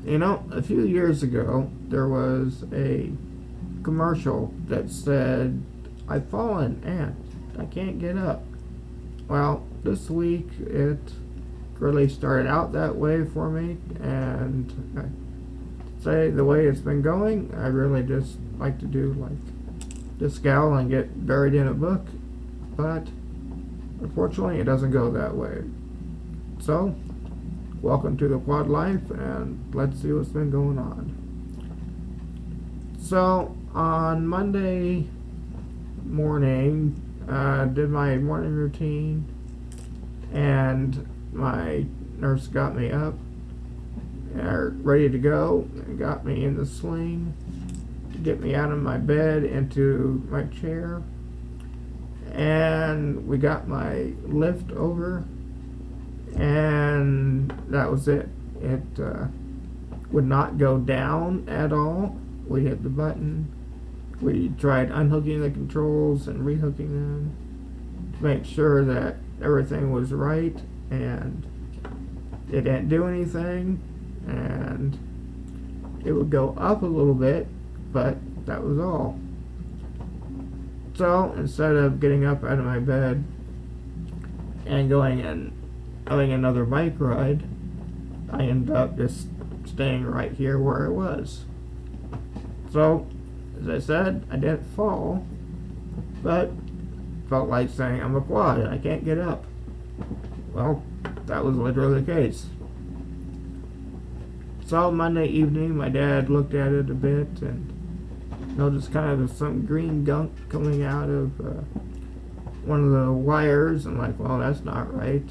You know, a few years ago, there was a commercial that said, "I've fallen and I can't get up." Well, this week it really started out that way for me, and I say the way it's been going, I really just like to do just scowl and get buried in a book, but unfortunately it doesn't go that way. So, welcome to the Quad Life, and let's see what's been going on. So, on Monday morning, did my morning routine, and my nurse got me up, ready to go, and got me in the sling to get me out of my bed into my chair, and we got my lift over, and that was it. It would not go down at all. We hit the button. We tried unhooking the controls and rehooking them to make sure that everything was right, and it didn't do anything, and it would go up a little bit, but that was all. So instead of getting up out of my bed and going and having another bike ride, I ended up just staying right here where I was. So, as I said, I didn't fall, but felt like saying I'm a quad and I can't get up. Well, that was literally the case. So Monday evening, my dad looked at it a bit and noticed kind of some green gunk coming out of one of the wires. I'm like, well, that's not right.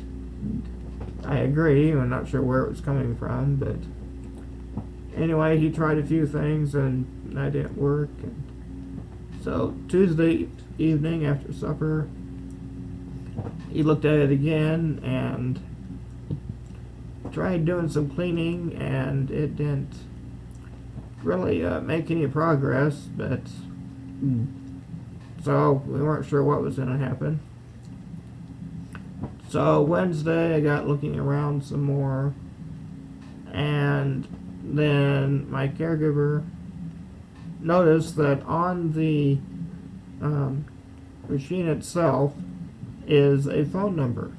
I agree. I'm not sure where it was coming from, but anyway, he tried a few things and that didn't work. And so Tuesday evening after supper, he looked at it again and tried doing some cleaning, and it didn't really make any progress, but so we weren't sure what was going to happen. So Wednesday I got looking around some more, and then my caregiver noticed that on the machine itself is a phone number.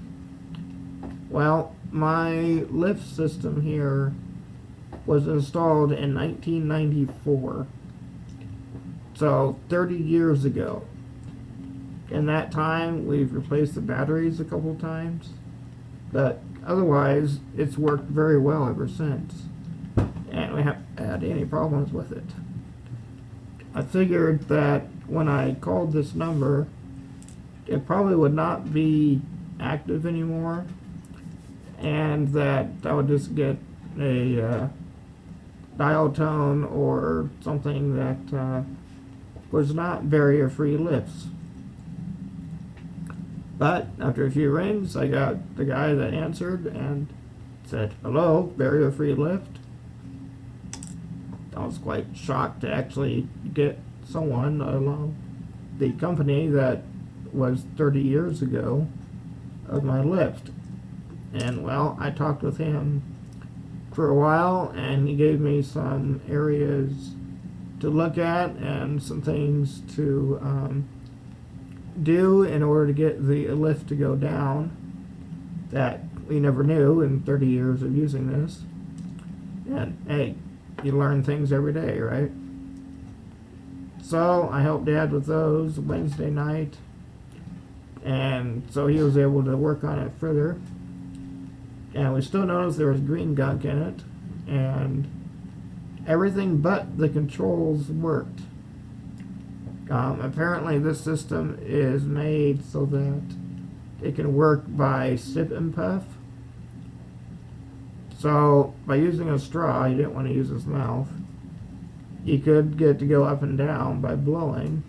Well, my lift system here was installed in 1994, so 30 years ago. In that time, we've replaced the batteries a couple times, but otherwise, it's worked very well ever since, and we haven't had any problems with it. I figured that when I called this number, it probably would not be active anymore, and that I would just get a dial tone or something that was not barrier-free lifts. But after a few rings, I got the guy that answered and said, "Hello, barrier-free lift." I was quite shocked to actually get someone along the company that was 30 years ago of my lift. And well, I talked with him for a while, and he gave me some areas to look at and some things to do in order to get the lift to go down that we never knew in 30 years of using this. And hey, you learn things every day, right? So I helped Dad with those Wednesday night, and so he was able to work on it further. And we still noticed there was green gunk in it, and everything but the controls worked. Apparently this system is made so that it can work by sip and puff. So by using a straw, he didn't want to use his mouth, he could get it to go up and down by blowing.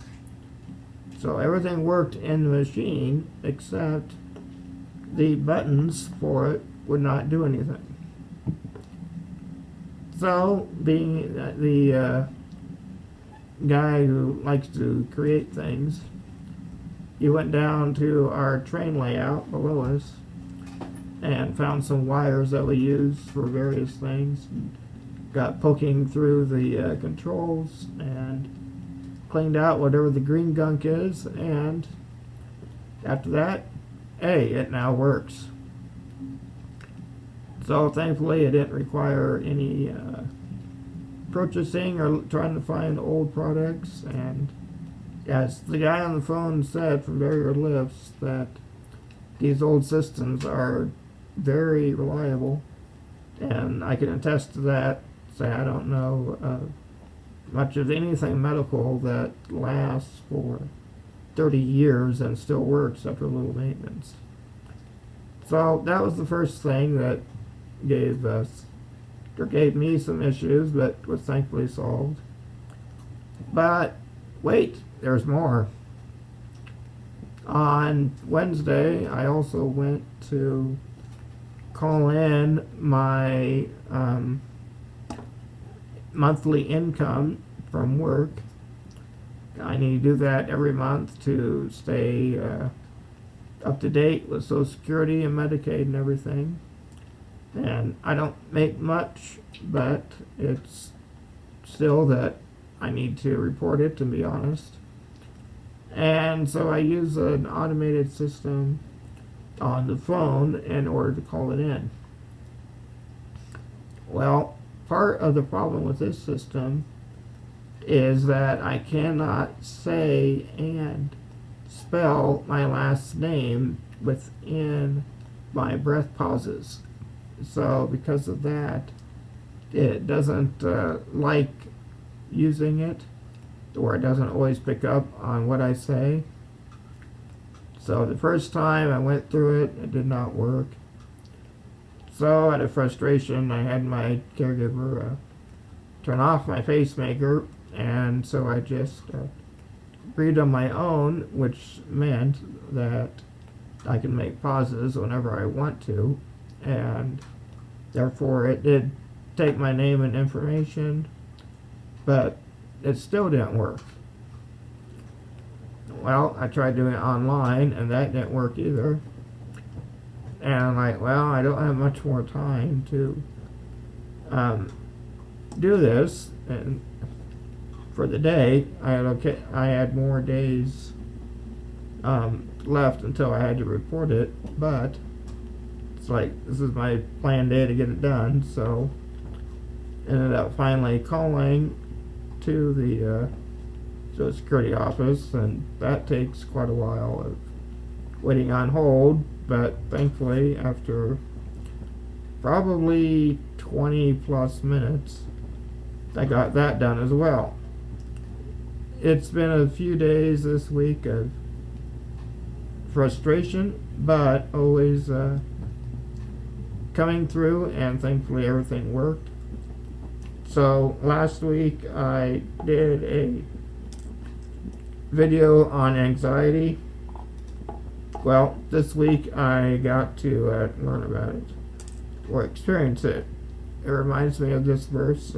So everything worked in the machine except the buttons for it would not do anything. So being the guy who likes to create things, he went down to our train layout below us and found some wires that we use for various things. got poking through the controls and cleaned out whatever the green gunk is, and after that, hey, it now works. So thankfully it didn't require any purchasing or trying to find old products, and as the guy on the phone said from Barrier Lifts, that these old systems are very reliable, and I can attest to that. Say I don't know much of anything medical that lasts for 30 years and still works after a little maintenance. So that was the first thing that gave me some issues, but was thankfully solved. But wait, there's more. On Wednesday, I also went to call in my monthly income from work. I need to do that every month to stay up to date with Social Security and Medicaid and everything. And I don't make much, but it's still that I need to report it, to be honest. And so I use an automated system on the phone in order to call it in. Well, part of the problem with this system is that I cannot say and spell my last name within my breath pauses. So because of that, it doesn't like using it, or it doesn't always pick up on what I say. So the first time I went through it, it did not work. So out of frustration, I had my caregiver turn off my pacemaker, and so I just read on my own, which meant that I can make pauses whenever I want to, and therefore it did take my name and information, but it still didn't work. Well, I tried doing it online, and that didn't work either. And I'm like, well, I don't have much more time to do this. And for the day, I had more days left until I had to report it. But it's like, this is my planned day to get it done. So ended up finally calling to the Social Security office, and that takes quite a while of waiting on hold. But thankfully, after probably 20 plus minutes, I got that done as well. It's been a few days this week of frustration, but always coming through, and thankfully everything worked. So last week I did a video on anxiety. Well, this week I got to learn about it, or experience it. It reminds me of this verse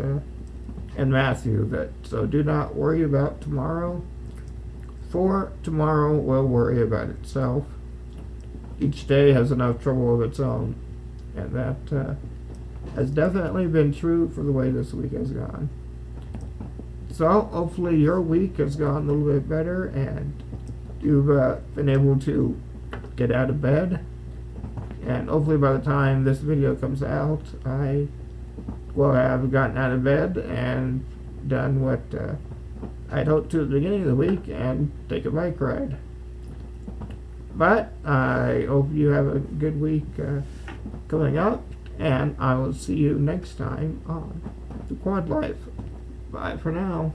in Matthew, that so do not worry about tomorrow, for tomorrow will worry about itself. Each day has enough trouble of its own, and that has definitely been true for the way this week has gone. So hopefully your week has gone a little bit better, and you've been able to get out of bed, and hopefully by the time this video comes out, I will have gotten out of bed and done what I'd hoped to at the beginning of the week, and take a bike ride. But I hope you have a good week coming up, and I will see you next time on The Quad Life. Bye for now.